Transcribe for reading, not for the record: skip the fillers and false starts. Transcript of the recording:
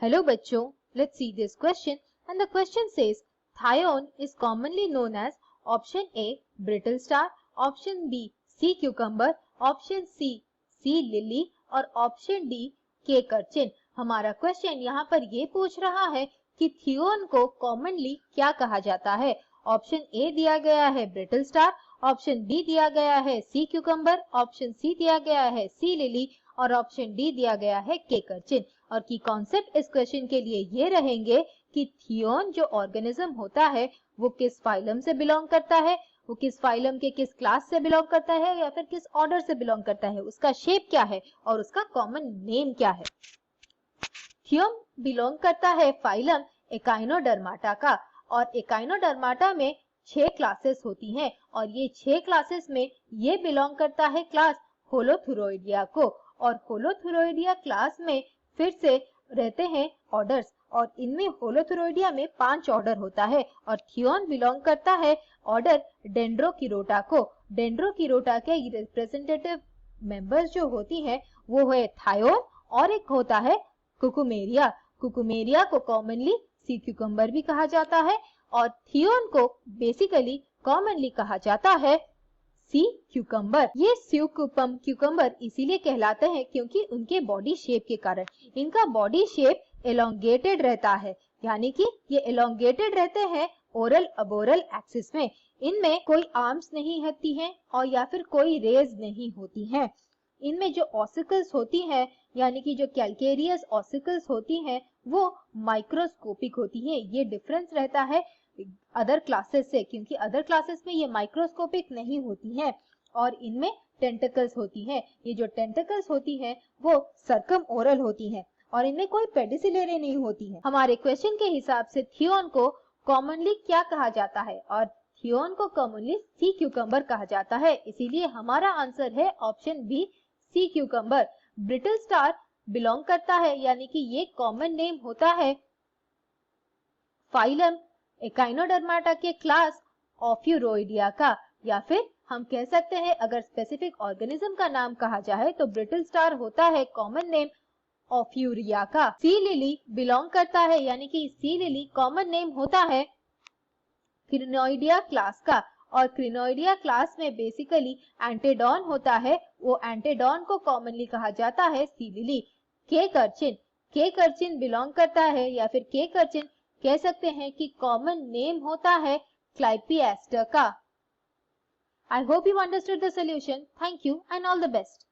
Hello bachcho, let's see this question and the question says thion is commonly known as option A brittle star, option B sea cucumber, option C sea lily और option D cake urchin। हमारा question यहाँ पर ये पूछ रहा है कि Theon को कॉमनली क्या कहा जाता है। ऑप्शन ए दिया गया है ब्रिटल स्टार, ऑप्शन बी दिया गया है सी क्यूकम्बर, ऑप्शन सी दिया गया है सी लिली और ऑप्शन डी दिया गया है केक अर्चिन। और की कॉन्सेप्ट इस क्वेश्चन के लिए ये रहेंगे कि थियोन जो ऑर्गेनिज्म होता है वो किस फाइलम से बिलोंग करता है, वो किस फाइलम के किस क्लास से बिलोंग करता है या फिर किस ऑर्डर से बिलोंग करता है, उसका शेप क्या है और उसका कॉमन नेम क्या है। थियोन बिलोंग करता है फाइलम एकाइनोडर्माटा का और एकाइनोडर्माटा में 6 क्लासेस होती हैं और ये 6 क्लासेस में ये बिलोंग करता है क्लास होलोथुरोइडिया को और होलोथुरोइडिया क्लास में फिर से रहते हैं ऑर्डर्स और इनमें होलोथुरोइडिया में 5 ऑर्डर होता है और थियोन बिलोंग करता है ऑर्डर डेंड्रोकिरोटा को। डेंड्रोकिरोटा के रिप्रेजेंटेटिव मेंबर्स जो होती हैं वो है थायोन और एक होता है कुकुमेरिया। कुकुमेरिया को कॉमनली सी क्यूकम्बर भी कहा जाता है और थियोन को बेसिकली कॉमनली कहा जाता है सी क्यूकम्बर। ये सी क्यूकम्बर इसीलिए कहलाते हैं क्योंकि उनके बॉडी शेप के कारण। इनका बॉडी शेप एलोंगेटेड रहता है, यानी कि ये एलोंगेटेड रहते हैं ओरल अबोरल एक्सिस में। इनमें कोई आर्म्स नहीं होती हैं और या फिर कोई रेज नहीं होती हैं। इनमें जो ऑसिकल्स होती हैं यानी कि जो कैल्केरियस ऑसिकल्स होती हैं वो माइक्रोस्कोपिक होती हैं। ये डिफरेंस रहता है अदर क्लासेस से क्योंकि अदर क्लासेस में ये माइक्रोस्कोपिक नहीं होती हैं और इनमें टेंटिकल्स होती हैं। ये जो टेंटिकल्स होती हैं वो सर्कम ओरल होती हैं और इनमें कोई पेडिसिलेरे नहीं होती है। हमारे क्वेश्चन के हिसाब से थियोन को कॉमनली क्या कहा जाता है और थियोन को कॉमनली सी क्यूकम्बर कहा जाता है, इसीलिए हमारा आंसर है option B sea cucumber. Brittle star belong करता है यानी कि ये कॉमन नेम होता है फाइलम एकाइनोडर्माटा के क्लास ऑफ्यूरोइडिया का, या फिर हम कह सकते हैं अगर स्पेसिफिक ऑर्गेनिज्म का नाम कहा जाए तो ब्रिटल स्टार होता है कॉमन नेम ऑफ्यूरिया का। सी लिली बिलोंग करता है यानी कि सी लिली कॉमन नेम होता है क्रिनोइडिया क्लास का और क्रिनोइडिया क्लास में बेसिकली एंटेडॉन होता है, वो एंटेडॉन को कॉमनली कहा जाता है sea lily. Cake urchin, cake urchin belong करता है या फिर केक अर्चिन कह सकते हैं कि कॉमन नेम होता है क्लाइपिएस्टर का। I hope you understood the solution. Thank you and all the best.